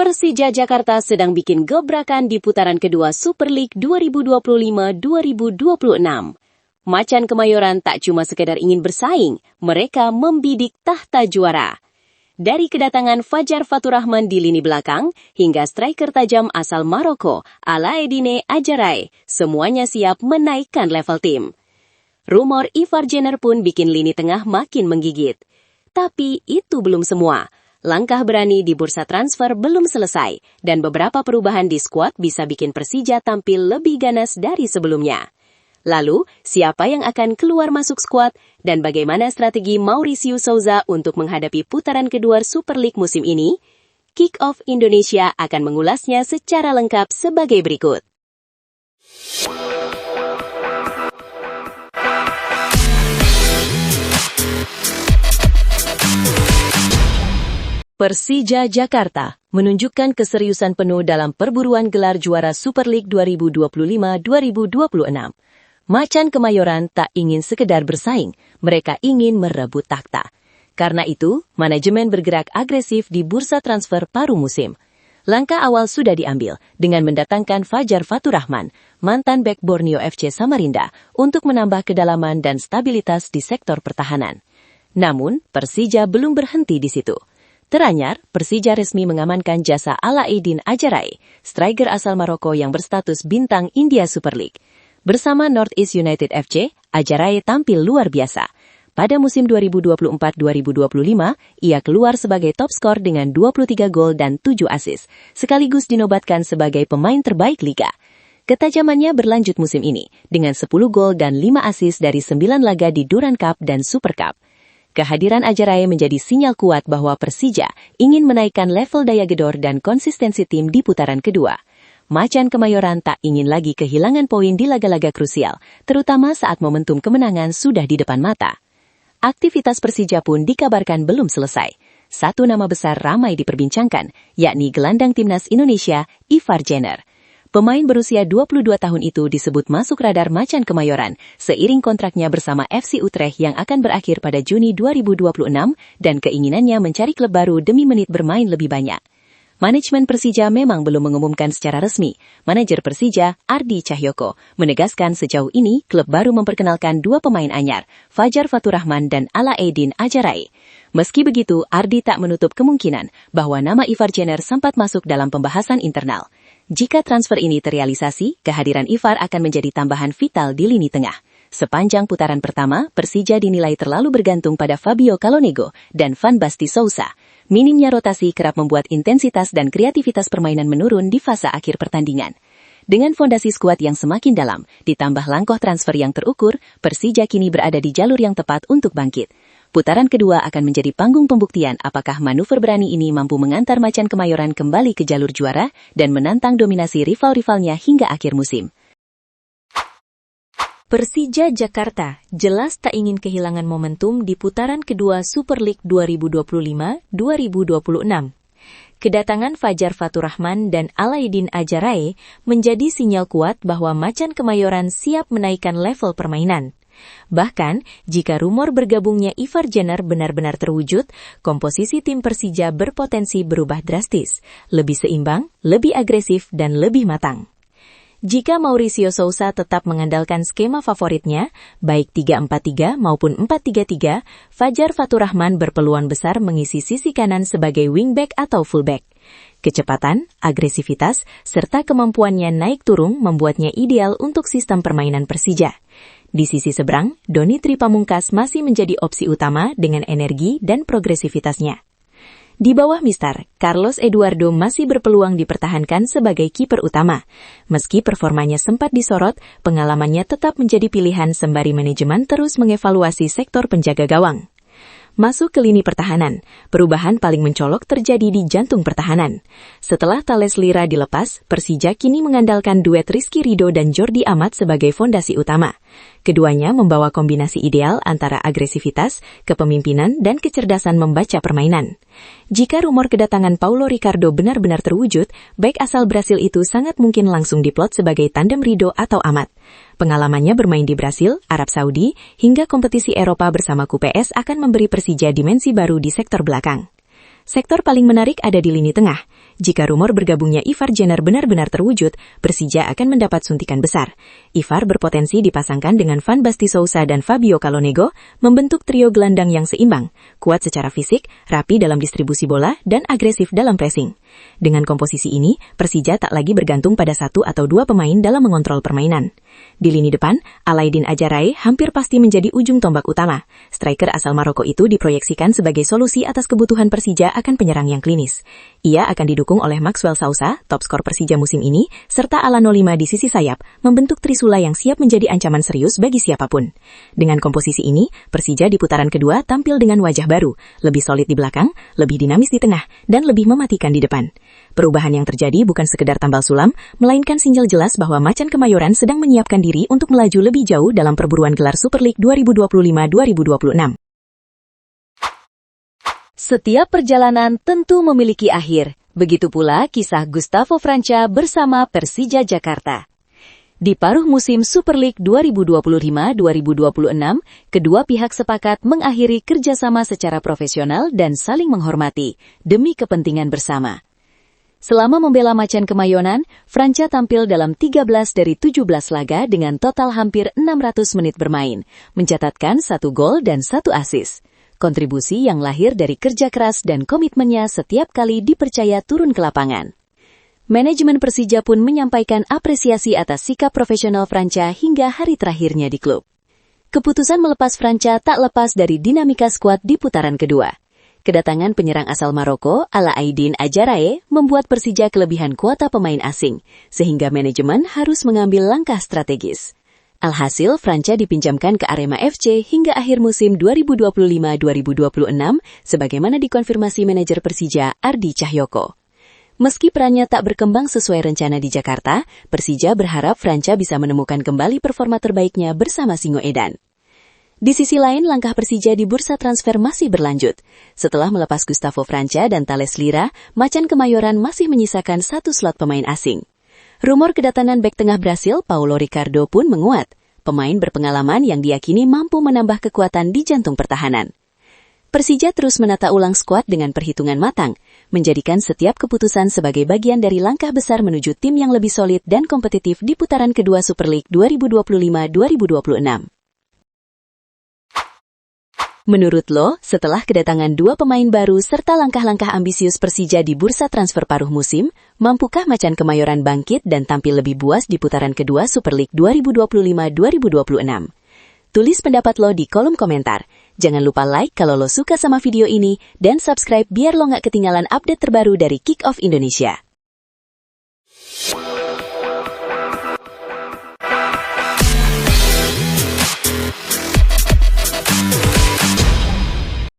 Persija Jakarta sedang bikin gebrakan di putaran kedua Super League 2025-2026. Macan Kemayoran tak cuma sekedar ingin bersaing, mereka membidik tahta juara. Dari kedatangan Fajar Faturrahman di lini belakang, hingga striker tajam asal Maroko, Alaeddine Adjarae, semuanya siap menaikkan level tim. Rumor Ivar Jenner pun bikin lini tengah makin menggigit. Tapi itu belum semua. Langkah berani di bursa transfer belum selesai, dan beberapa perubahan di skuad bisa bikin Persija tampil lebih ganas dari sebelumnya. Lalu, siapa yang akan keluar masuk skuad, dan bagaimana strategi Mauricio Sousa untuk menghadapi putaran kedua Super League musim ini? Kick Off Indonesia akan mengulasnya secara lengkap sebagai berikut. Persija Jakarta menunjukkan keseriusan penuh dalam perburuan gelar juara Super League 2025-2026. Macan Kemayoran tak ingin sekedar bersaing, mereka ingin merebut takhta. Karena itu, manajemen bergerak agresif di bursa transfer paruh musim. Langkah awal sudah diambil dengan mendatangkan Fajar Faturrahman, mantan bek Borneo FC Samarinda, untuk menambah kedalaman dan stabilitas di sektor pertahanan. Namun, Persija belum berhenti di situ. Teranyar, Persija resmi mengamankan jasa Alaeddine Adjarae, striker asal Maroko yang berstatus bintang India Super League. Bersama Northeast United FC, Adjarae tampil luar biasa. Pada musim 2024-2025, ia keluar sebagai top skor dengan 23 gol dan 7 assist, sekaligus dinobatkan sebagai pemain terbaik liga. Ketajamannya berlanjut musim ini, dengan 10 gol dan 5 assist dari 9 laga di Durand Cup dan Super Cup. Kehadiran Adjarae menjadi sinyal kuat bahwa Persija ingin menaikkan level daya gedor dan konsistensi tim di putaran kedua. Macan Kemayoran tak ingin lagi kehilangan poin di laga-laga krusial, terutama saat momentum kemenangan sudah di depan mata. Aktivitas Persija pun dikabarkan belum selesai. Satu nama besar ramai diperbincangkan, yakni gelandang timnas Indonesia, Ivar Jenner. Pemain berusia 22 tahun itu disebut masuk radar Macan Kemayoran seiring kontraknya bersama FC Utrecht yang akan berakhir pada Juni 2026 dan keinginannya mencari klub baru demi menit bermain lebih banyak. Manajemen Persija memang belum mengumumkan secara resmi. Manajer Persija, Ardi Cahyoko, menegaskan sejauh ini klub baru memperkenalkan dua pemain anyar, Fajar Faturrahman dan Alaeddine Adjarae. Meski begitu, Ardi tak menutup kemungkinan bahwa nama Ivar Jenner sempat masuk dalam pembahasan internal. Jika transfer ini terrealisasi, kehadiran Ivar akan menjadi tambahan vital di lini tengah. Sepanjang putaran pertama, Persija dinilai terlalu bergantung pada Fabio Calonego dan Van Basten Sousa. Minimnya rotasi kerap membuat intensitas dan kreativitas permainan menurun di fase akhir pertandingan. Dengan fondasi skuad yang semakin dalam, ditambah langkah transfer yang terukur, Persija kini berada di jalur yang tepat untuk bangkit. Putaran kedua akan menjadi panggung pembuktian apakah manuver berani ini mampu mengantar Macan Kemayoran kembali ke jalur juara dan menantang dominasi rival-rivalnya hingga akhir musim. Persija Jakarta jelas tak ingin kehilangan momentum di putaran kedua Super League 2025-2026. Kedatangan Fajar Faturrahman dan Alaeddine Adjarae menjadi sinyal kuat bahwa Macan Kemayoran siap menaikkan level permainan. Bahkan, jika rumor bergabungnya Ivar Jenner benar-benar terwujud, komposisi tim Persija berpotensi berubah drastis, lebih seimbang, lebih agresif, dan lebih matang. Jika Mauricio Sousa tetap mengandalkan skema favoritnya, baik 3-4-3 maupun 4-3-3, Fajar Faturrahman berpeluang besar mengisi sisi kanan sebagai wingback atau fullback. Kecepatan, agresivitas, serta kemampuannya naik turun membuatnya ideal untuk sistem permainan Persija. Di sisi seberang, Doni Tripamungkas masih menjadi opsi utama dengan energi dan progresivitasnya. Di bawah Mister Carlos Eduardo masih berpeluang dipertahankan sebagai kiper utama. Meski performanya sempat disorot, pengalamannya tetap menjadi pilihan sembari manajemen terus mengevaluasi sektor penjaga gawang. Masuk ke lini pertahanan, perubahan paling mencolok terjadi di jantung pertahanan. Setelah Thales Lira dilepas, Persija kini mengandalkan duet Rizky Ridho dan Jordi Amat sebagai fondasi utama. Keduanya membawa kombinasi ideal antara agresivitas, kepemimpinan, dan kecerdasan membaca permainan. Jika rumor kedatangan Paulo Ricardo benar-benar terwujud, bek asal Brasil itu sangat mungkin langsung diplot sebagai tandem Ridho atau Amat. Pengalamannya bermain di Brasil, Arab Saudi, hingga kompetisi Eropa bersama QPS akan memberi Persija dimensi baru di sektor belakang. Sektor paling menarik ada di lini tengah. Jika rumor bergabungnya Ivar Jenner benar-benar terwujud, Persija akan mendapat suntikan besar. Ivar berpotensi dipasangkan dengan Van Basten Sousa dan Fabio Calonego, membentuk trio gelandang yang seimbang, kuat secara fisik, rapi dalam distribusi bola, dan agresif dalam pressing. Dengan komposisi ini, Persija tak lagi bergantung pada satu atau dua pemain dalam mengontrol permainan. Di lini depan, Alaidin Ajarae hampir pasti menjadi ujung tombak utama. Striker asal Maroko itu diproyeksikan sebagai solusi atas kebutuhan Persija akan penyerang yang klinis. Ia akan didukung oleh Maxwell Sousa, top skor Persija musim ini, serta Alano Lima di sisi sayap, membentuk trisula yang siap menjadi ancaman serius bagi siapapun. Dengan komposisi ini, Persija di putaran kedua tampil dengan wajah baru, lebih solid di belakang, lebih dinamis di tengah, dan lebih mematikan di depan. Perubahan yang terjadi bukan sekedar tambal sulam, melainkan sinyal jelas bahwa Macan Kemayoran sedang menyiapkan diri untuk melaju lebih jauh dalam perburuan gelar Super League 2025-2026. Setiap perjalanan tentu memiliki akhir. Begitu pula kisah Gustavo Franca bersama Persija Jakarta. Di paruh musim Super League 2025-2026, kedua pihak sepakat mengakhiri kerjasama secara profesional dan saling menghormati demi kepentingan bersama. Selama membela Macan Kemayoran, Franca tampil dalam 13 dari 17 laga dengan total hampir 600 menit bermain, mencatatkan 1 gol dan 1 assist. Kontribusi yang lahir dari kerja keras dan komitmennya setiap kali dipercaya turun ke lapangan. Manajemen Persija pun menyampaikan apresiasi atas sikap profesional Franca hingga hari terakhirnya di klub. Keputusan melepas Franca tak lepas dari dinamika skuad di putaran kedua. Kedatangan penyerang asal Maroko, Alaidin Ajarae, membuat Persija kelebihan kuota pemain asing, sehingga manajemen harus mengambil langkah strategis. Alhasil, Franca dipinjamkan ke Arema FC hingga akhir musim 2025-2026, sebagaimana dikonfirmasi manajer Persija, Ardi Cahyoko. Meski perannya tak berkembang sesuai rencana di Jakarta, Persija berharap Franca bisa menemukan kembali performa terbaiknya bersama Singoedan. Di sisi lain, langkah Persija di bursa transfer masih berlanjut. Setelah melepas Gustavo Franca dan Thales Lira, Macan Kemayoran masih menyisakan 1 slot pemain asing. Rumor kedatangan bek tengah Brasil, Paulo Ricardo pun menguat. Pemain berpengalaman yang diyakini mampu menambah kekuatan di jantung pertahanan. Persija terus menata ulang skuad dengan perhitungan matang, menjadikan setiap keputusan sebagai bagian dari langkah besar menuju tim yang lebih solid dan kompetitif di putaran kedua Super League 2025-2026. Menurut lo, setelah kedatangan 2 pemain baru serta langkah-langkah ambisius Persija di bursa transfer paruh musim, mampukah Macan Kemayoran bangkit dan tampil lebih buas di putaran kedua Super League 2025-2026? Tulis pendapat lo di kolom komentar. Jangan lupa like kalau lo suka sama video ini dan subscribe biar lo nggak ketinggalan update terbaru dari Kick Off Indonesia.